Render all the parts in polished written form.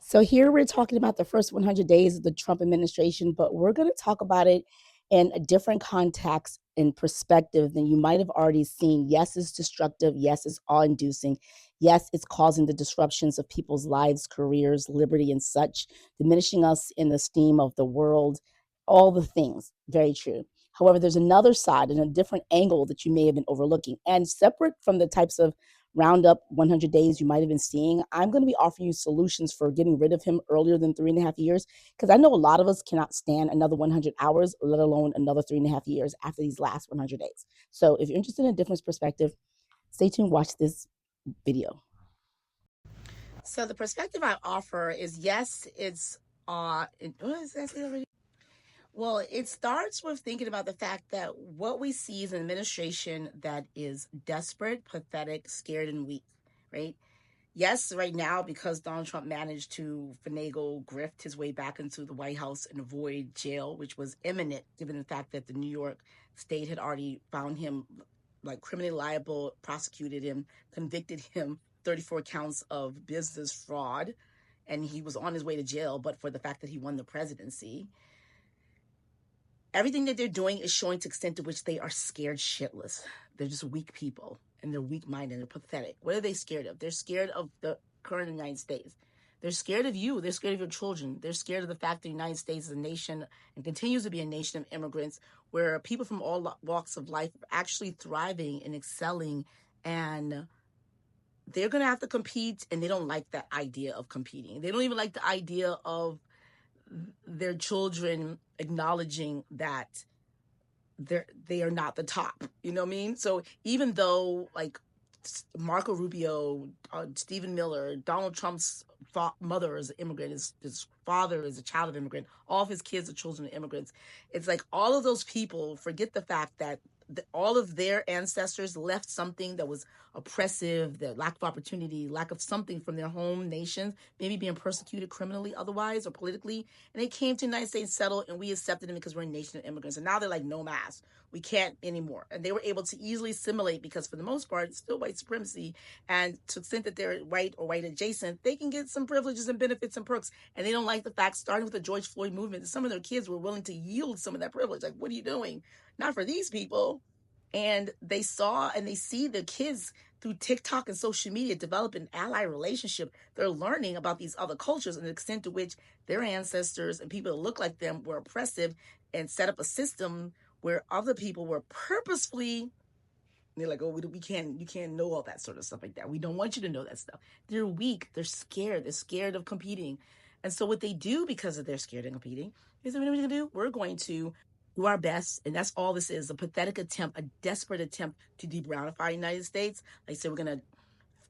So here we're talking about the first 100 days of the Trump administration, but we're going to talk about it in a different context and perspective than you might have already seen. Yes, it's destructive. Yes, it's awe-inducing. Yes, it's causing the disruptions of people's lives, careers, liberty, and such, diminishing us in the esteem of the world, all the things. Very true. However, there's another side and a different angle that you may have been overlooking. And separate from the types of roundup 100 days you might have been seeing, I'm going to be offering you solutions for getting rid of him earlier than 3.5 years, because I know a lot of us cannot stand another 100 hours, let alone another 3.5 years after these last 100 days. So if you're interested in a different perspective, stay tuned, watch this video. So the perspective I offer is, yes, it's what is that already? Well, it starts with thinking about the fact that what we see is an administration that is desperate, pathetic, scared, and weak, right? Yes, right now, because Donald Trump managed to finagle, grift his way back into the White House and avoid jail, which was imminent, given the fact that the New York state had already found him like criminally liable, prosecuted him, convicted him 34 counts of business fraud, and he was on his way to jail, but for the fact that he won the presidency. Everything that they're doing is showing to the extent to which they are scared shitless. They're just weak people, and they're weak-minded, they're pathetic. What are they scared of? They're scared of the current United States. They're scared of you. They're scared of your children. They're scared of the fact that the United States is a nation and continues to be a nation of immigrants where people from all walks of life are actually thriving and excelling, and they're going to have to compete, and they don't like that idea of competing. They don't even like the idea of their children acknowledging that they are not the top. You know what I mean? So even though like Marco Rubio, Stephen Miller, Donald Trump's mother is an immigrant, his father is a child of immigrant, all of his kids are children of immigrants. It's like all of those people forget the fact that all of their ancestors left something that was oppressive, the lack of opportunity, lack of something from their home nations, maybe being persecuted criminally otherwise or politically. And they came to the United States, settled, and we accepted them because we're a nation of immigrants. And now they're like, no mask. We can't anymore. And they were able to easily assimilate because for the most part, it's still white supremacy. And to the extent that they're white or white adjacent, they can get some privileges and benefits and perks. And they don't like the fact, starting with the George Floyd movement, that some of their kids were willing to yield some of that privilege. Like, what are you doing? Not for these people. And they saw and they see the kids through TikTok and social media develop an ally relationship. They're learning about these other cultures and the extent to which their ancestors and people that look like them were oppressive and set up a system where other people were purposefully, they're like, oh, we can't, you can't know all that sort of stuff like that. We don't want you to know that stuff. They're weak. They're scared of competing. And so what they do, because of they're scared of competing, is what we're going to do? We're going to do our best. And that's all this is, a pathetic attempt, a desperate attempt to de-brownify the United States. Like I said, we're going to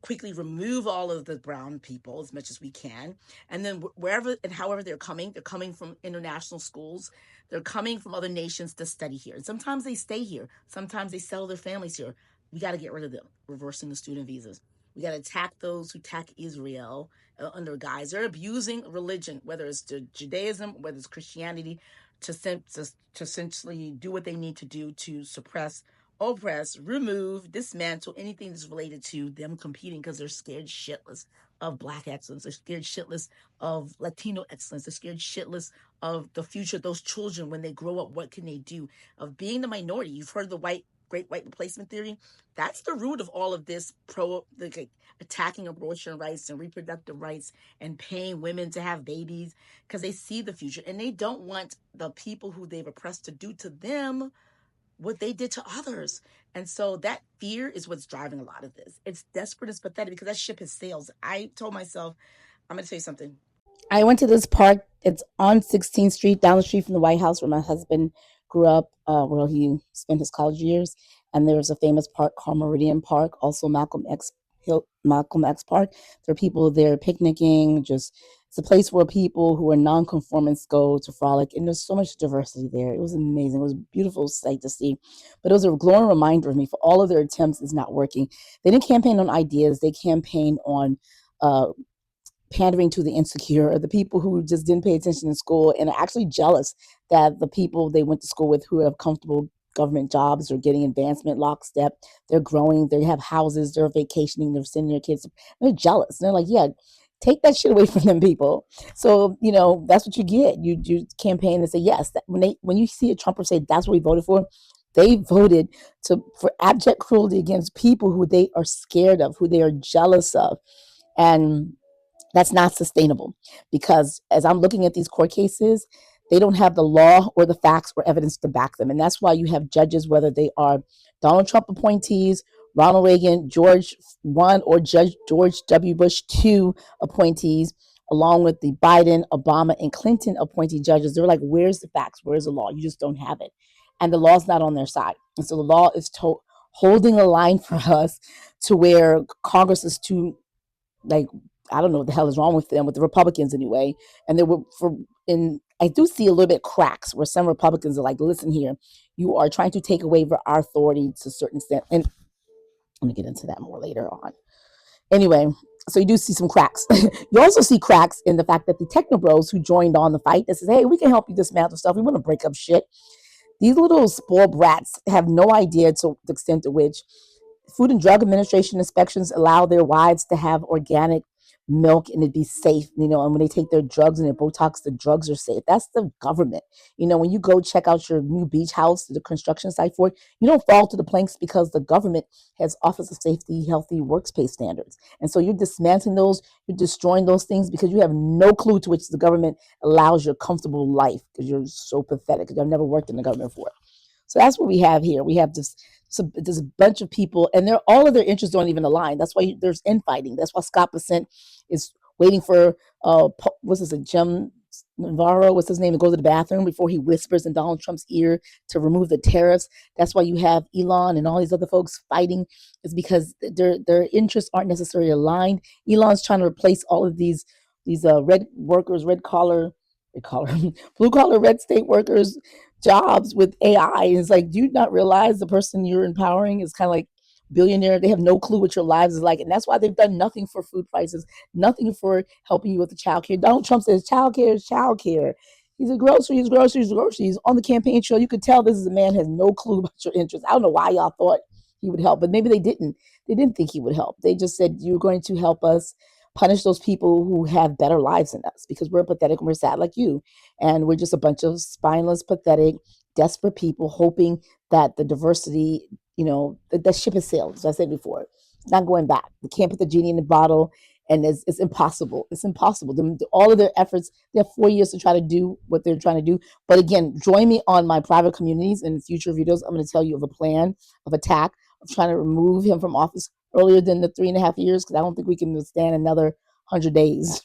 quickly remove all of the brown people as much as we can. And then wherever and however they're coming from international schools. They're coming from other nations to study here. And sometimes they stay here. Sometimes they settle their families here. We got to get rid of them, reversing the student visas. We got to attack those who attack Israel under guise. They're abusing religion, whether it's Judaism, whether it's Christianity, to essentially do what they need to do to suppress, oppress, remove, dismantle anything that's related to them competing because they're scared shitless of Black excellence. They're scared shitless of Latino excellence. They're scared shitless of the future of those children when they grow up. What can they do? Of being the minority. You've heard of the great white replacement theory. That's the root of all of this attacking abortion rights and reproductive rights and paying women to have babies because they see the future and they don't want the people who they've oppressed to do to them what they did to others. And so that fear is what's driving a lot of this. It's desperate, it's pathetic because that ship has sailed. I told myself, I'm going to tell you something. I went to this park. It's on 16th Street, down the street from the White House where my husband grew up, where he spent his college years. And there was a famous park called Meridian Park, also Malcolm X Park. There are people there picnicking. Just it's a place where people who are nonconformists go to frolic, and there's so much diversity there. It was amazing. It was a beautiful sight to see. But it was a glowing reminder of me for all of their attempts is not working. They didn't campaign on ideas. They campaigned on uh, pandering to the insecure or the people who just didn't pay attention in school and are actually jealous that the people they went to school with who have comfortable government jobs or getting advancement lockstep, they're growing, they have houses, they're vacationing, they're sending their kids, they're jealous. And they're like, yeah, Take that shit away from them people. So, that's what you get. You campaign and say yes. That when you see a Trumper say that's what we voted for, they voted for abject cruelty against people who they are scared of, who they are jealous of. And that's not sustainable, because as I'm looking at these court cases, they don't have the law or the facts or evidence to back them. And that's why you have judges, whether they are Donald Trump appointees, Ronald Reagan, George 1, or Judge George W. Bush 2 appointees, along with the Biden, Obama, and Clinton appointee judges. They're like, where's the facts? Where's the law? You just don't have it. And the law's not on their side. And so the law is holding a line for us, to where Congress is too, like, I don't know what the hell is wrong with them, with the Republicans anyway. And they were I do see a little bit cracks where some Republicans are like, listen here, you are trying to take away our authority to a certain extent. And I'm gonna get into that more later on. Anyway, so you do see some cracks. You also see cracks in the fact that the techno bros who joined on the fight, that says, hey, we can help you dismantle stuff. We want to break up shit. These little spoiled brats have no idea to the extent to which Food and Drug Administration inspections allow their wives to have organic milk and it be safe, and when they take their drugs and their Botox, the drugs are safe. That's the government. When you go check out your new beach house, the construction site for it, you don't fall to the planks, because the government has Office of Safety, Healthy Workspace Standards. And so you're dismantling those, you're destroying those things, because you have no clue to which the government allows your comfortable life, because you're so pathetic, because I've never worked in the government before. So that's what we have here. We have this bunch of people, and all of their interests don't even align. That's why there's infighting. That's why Scott Bessent is waiting for what's this, Jim Navarro, what's his name, to go to the bathroom before he whispers in Donald Trump's ear to remove the tariffs. That's why you have Elon and all these other folks fighting, is because their interests aren't necessarily aligned. Elon's trying to replace all of these red workers, blue collar, red state workers jobs with AI. And it's like, do you not realize the person you're empowering is kind of like billionaire? They have no clue what your lives is like. And that's why they've done nothing for food prices, nothing for helping you with the child care. Donald Trump says child care is child care. He's a groceries. On the campaign trail, you could tell this is a man has no clue about your interests. I don't know why y'all thought he would help, but maybe they didn't. They didn't think he would help. They just said, you're going to help us punish those people who have better lives than us, because we're pathetic and we're sad like you. And we're just a bunch of spineless, pathetic, desperate people hoping that the diversity, the ship has sailed. As I said before, it's not going back. We can't put the genie in the bottle, and it's impossible. It's impossible. All of their efforts, they have 4 years to try to do what they're trying to do. But again, join me on my private communities in future videos. I'm going to tell you of a plan of attack of trying to remove him from office earlier than the 3.5 years, because I don't think we can withstand another 100 days,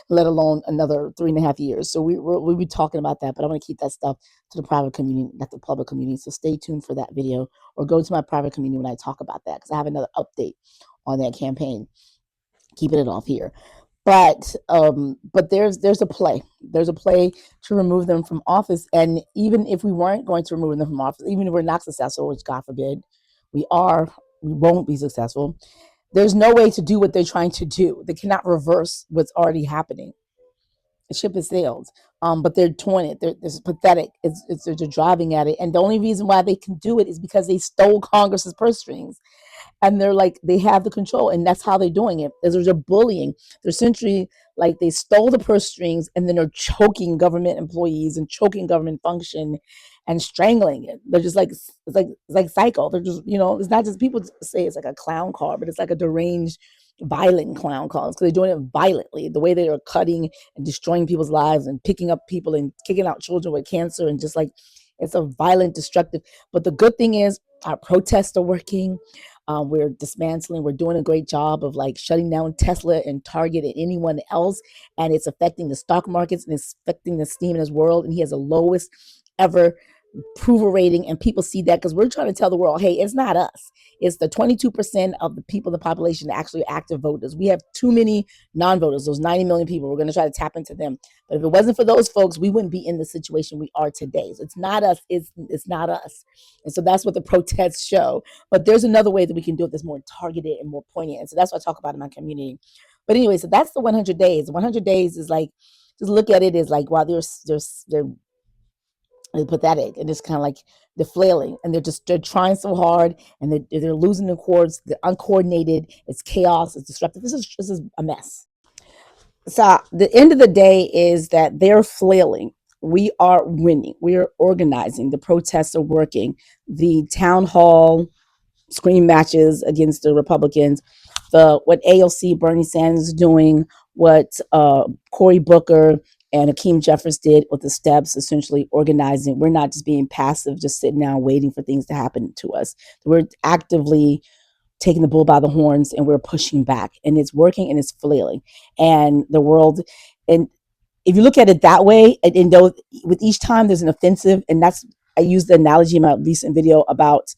let alone another 3.5 years. So we'll be talking about that, but I'm going to keep that stuff to the private community, not the public community. So stay tuned for that video, or go to my private community when I talk about that, because I have another update on that campaign. Keeping it off here. But there's a play. There's a play to remove them from office. And even if we weren't going to remove them from office, even if we're not successful, which God forbid we won't be successful, there's no way to do what they're trying to do. They cannot reverse what's already happening. The ship has sailed. But they're doing it. It's pathetic. They're driving at it. And the only reason why they can do it is because they stole Congress's purse strings, and they're like, they have the control, and that's how they're doing it. They're bullying. They're essentially like, they stole the purse strings, and then they're choking government employees and choking government function and strangling it. They're just like, it's like psycho. They're just, it's not just, people say it's like a clown car, but it's like a deranged, violent clown car, because they're doing it violently. The way they are cutting and destroying people's lives and picking up people and kicking out children with cancer, and just like, it's a violent, destructive. But the good thing is, our protests are working. We're dismantling. We're doing a great job of like shutting down Tesla and Target and anyone else, and it's affecting the stock markets, and it's affecting the steam in his world. And he has the lowest ever approval rating, and people see that, because we're trying to tell the world, hey, it's not us. It's the 22% of the people in the population that actually are active voters. We have too many non-voters, those 90 million people. We're going to try to tap into them. But if it wasn't for those folks, we wouldn't be in the situation we are today. So it's not us. It's not us. And so that's what the protests show. But there's another way that we can do it that's more targeted and more poignant. And so that's what I talk about in my community. But anyway, so that's the 100 days. The 100 days is like, just look at it as like, wow, they're pathetic, and it's kind of like they're flailing, and they're trying so hard, and they're losing the cords. They're uncoordinated. It's chaos. It's disruptive. This is a mess. So the end of the day is that they're flailing. We are winning. We are organizing. The protests are working. The town hall scream matches against the Republicans. The what AOC Bernie Sanders is doing, what Cory Booker and Hakeem Jeffers did with the steps, essentially organizing. We're not just being passive, just sitting down waiting for things to happen to us. We're actively taking the bull by the horns and we're pushing back, and it's working and it's flailing. And the world, and if you look at it that way, and though with each time there's an offensive, and that's, I used the analogy in my recent video about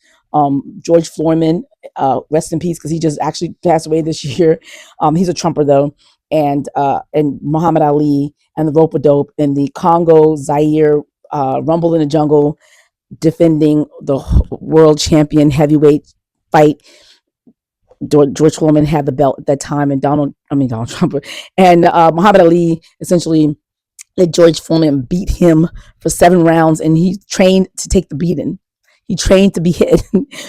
George Floydman, rest in peace, because he just actually passed away this year. He's a Trumper though, and Muhammad Ali and the rope a dope in the Congo Zaire Rumble in the Jungle, defending the world champion heavyweight fight. George Foreman had the belt at that time, and Donald Trump, and Muhammad Ali essentially let George Foreman beat him for 7 rounds, and he trained to take the beating. He trained to be hit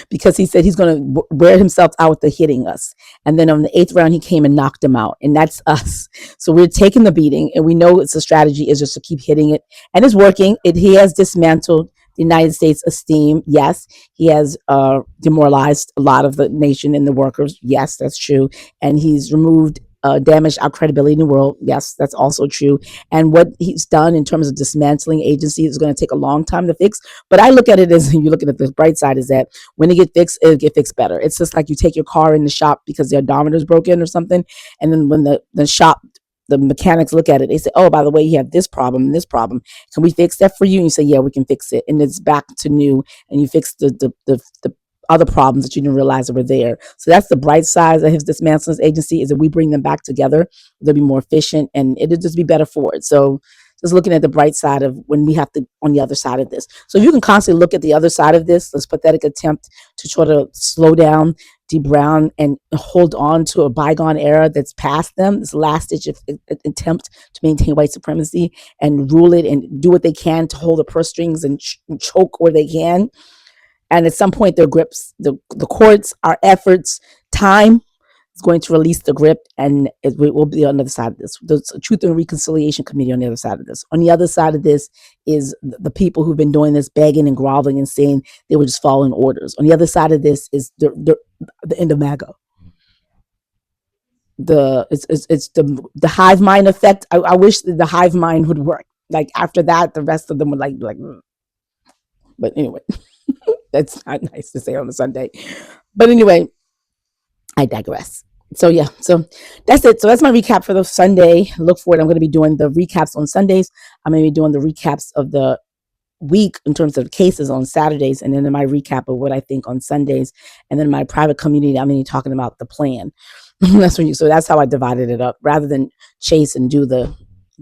because he said he's going to wear himself out with the hitting us. And then on the 8th round, he came and knocked him out, and that's us. So we're taking the beating, and we know it's a strategy is just to keep hitting it, and it's working. He has dismantled the United States' esteem. Yes, he has demoralized a lot of the nation and the workers. Yes, that's true, and he's removed. Damaged our credibility in the world. Yes, that's also true. And what he's done in terms of dismantling agencies is going to take a long time to fix. But I look at it as, you look at the bright side, is that when it get fixed, it'll get fixed better. It's just like you take your car in the shop because the odometer is broken or something, and then when the shop, the mechanics look at it, they say, oh, by the way, you have this problem and this problem. Can we fix that for you? And you say, yeah, we can fix it. And it's back to new, and you fix the other problems that you didn't realize that were there. So that's the bright side of his dismantling agency, is that we bring them back together. They'll be more efficient, and it'll just be better for it. So just looking at the bright side of when we have to on the other side of this. So if you can constantly look at the other side of this pathetic attempt to try to slow down, debrown, and hold on to a bygone era that's past them, this last ditch attempt to maintain white supremacy and rule it and do what they can to hold the purse strings and choke where they can. And at some point, their grips, the courts, our efforts, time is going to release the grip, and it will be on the other side of this. There's a Truth and Reconciliation Committee on the other side of this. On the other side of this is the people who've been doing this, begging and groveling and saying they were just following orders. On the other side of this is the end of MAGA. It's the hive mind effect. I wish the hive mind would work. Like after that, the rest of them would like. But anyway, that's not nice to say on a Sunday. But anyway, I digress. So yeah, so that's it. So that's my recap for the Sunday. Look for it. I'm going to be doing the recaps on Sundays. I'm going to be doing the recaps of the week in terms of cases on Saturdays, and then in my recap of what I think on Sundays, and then my private community, I'm going to be talking about the plan. That's when you. So that's how I divided it up, rather than chase and do the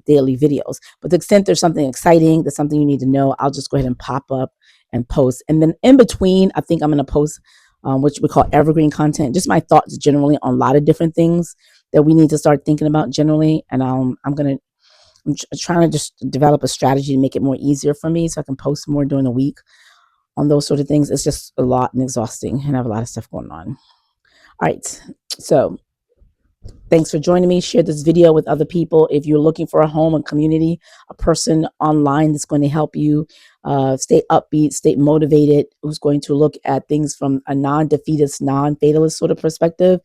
daily videos. But to the extent there's something exciting, there's something you need to know, I'll just go ahead and pop up and post. And then in between, I think I'm going to post which we call evergreen content, just my thoughts generally on a lot of different things that we need to start thinking about generally. And I'm trying to just develop a strategy to make it more easier for me so I can post more during the week on those sort of things. It's just a lot and exhausting, and I have a lot of stuff going on. All right. So thanks for joining me. Share this video with other people. If you're looking for a home and community, a person online that's going to help you stay upbeat, stay motivated, who's going to look at things from a non-defeatist, non-fatalist sort of perspective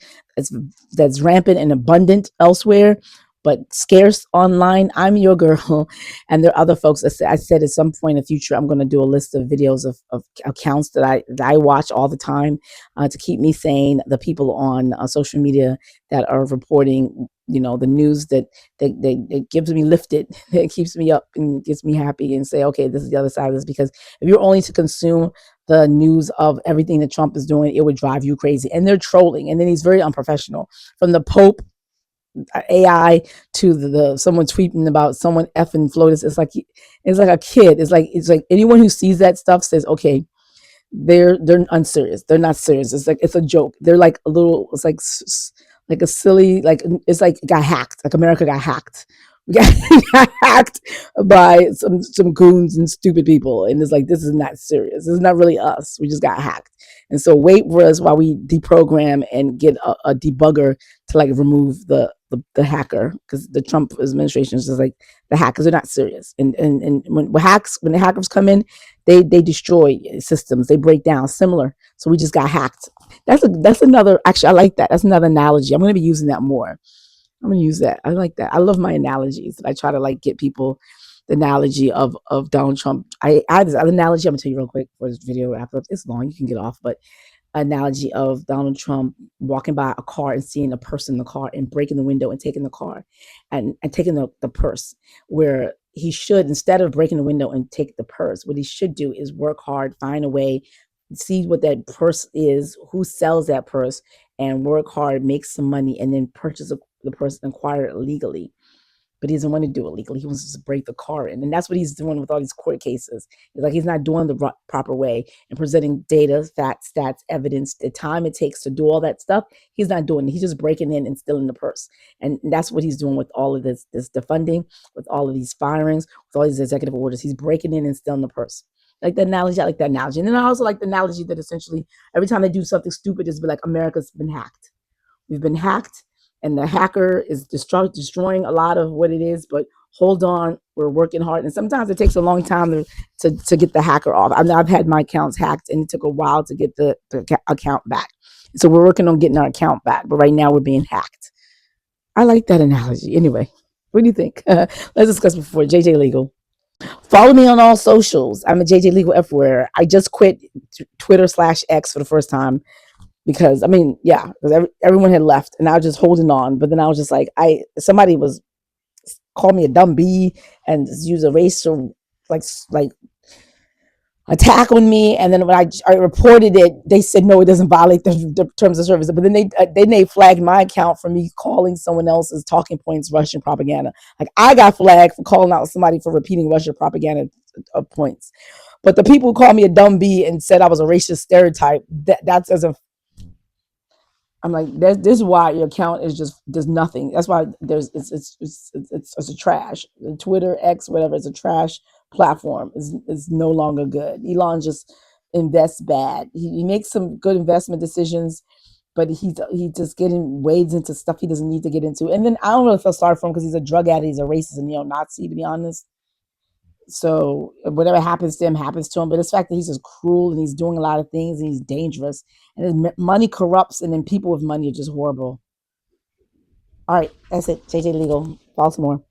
that's rampant and abundant elsewhere, but scarce online, I'm your girl. And there are other folks. I said at some point in the future, I'm going to do a list of videos of accounts that I watch all the time to keep me sane. The people on social media that are reporting, the news that gives me lifted, that keeps me up and gets me happy, and say, okay, this is the other side of this. Because if you're only to consume the news of everything that Trump is doing, it would drive you crazy. And they're trolling, and then he's very unprofessional. From the Pope AI to the someone tweeting about someone effing FLOTUS. It's like a kid. It's like anyone who sees that stuff says, okay, they're unserious. They're not serious. It's like it's a joke. They're like a little. It's like a silly. Like it's like got hacked. Like America got hacked We got hacked by some goons and stupid people, and it's like this is not serious. This is not really us. We just got hacked, and so wait for us while we deprogram and get a debugger to like remove the hacker, because the Trump administration is just like the hackers are not serious, and when the hackers come in, they destroy systems, they break down similar. So we just got hacked. That's another. Actually, I like that. That's another analogy. I'm going to be using that more. I'm gonna use that. I like that. I love my analogies. I try to like get people the analogy of Donald Trump. I had this other analogy. I'm gonna tell you real quick for this video wrap up. It's long. You can get off, but analogy of Donald Trump walking by a car and seeing a person in the car and breaking the window and taking the car and taking the purse, where he should, instead of breaking the window and take the purse, what he should do is work hard, find a way, see what that purse is, who sells that purse, and work hard, make some money, and then purchase the purse and acquire it legally. But he doesn't want to do it legally. He wants to break the car in. And that's what he's doing with all these court cases. It's like he's not doing the proper way and presenting data, facts, stats, evidence, the time it takes to do all that stuff. He's not doing it. He's just breaking in and stealing the purse. And that's what he's doing with all of this defunding, with all of these firings, with all these executive orders. He's breaking in and stealing the purse. Like the analogy, I like that analogy. And then I also like the analogy that essentially every time they do something stupid, it's be like America's been hacked. We've been hacked, and the hacker is destroying a lot of what it is. But hold on, we're working hard, and sometimes it takes a long time to get the hacker off. I mean, I've had my accounts hacked, and it took a while to get the account back. So we're working on getting our account back, but right now we're being hacked. I like that analogy. Anyway, what do you think? Let's discuss before JJ Legal. Follow me on all socials. I'm a JJ Legal everywhere. I just quit Twitter/X for the first time because I mean, yeah, because everyone had left, and I was just holding on. But then I was just like, somebody was called me a dumb bee and use a racial like attack on me, and then when I reported it, they said no, it doesn't violate the terms of service. But then they flagged my account for me calling someone else's talking points Russian propaganda. Like I got flagged for calling out somebody for repeating Russian propaganda points. But the people who called me a dumb bee and said I was a racist stereotype, that's as a I'm like, this is why your account is just does nothing. That's why there's it's a trash. Twitter, X, whatever, it's a trash platform. Is no longer good. Elon just invests bad. He makes some good investment decisions, but he just getting wades into stuff he doesn't need to get into. And then I don't really feel sorry for him because he's a drug addict, he's a racist and neo-Nazi, to be honest. So whatever happens to him happens to him. But it's the fact that he's just cruel and he's doing a lot of things and he's dangerous, and his money corrupts, and then people with money are just horrible. All right, that's it. JJ Legal, Baltimore.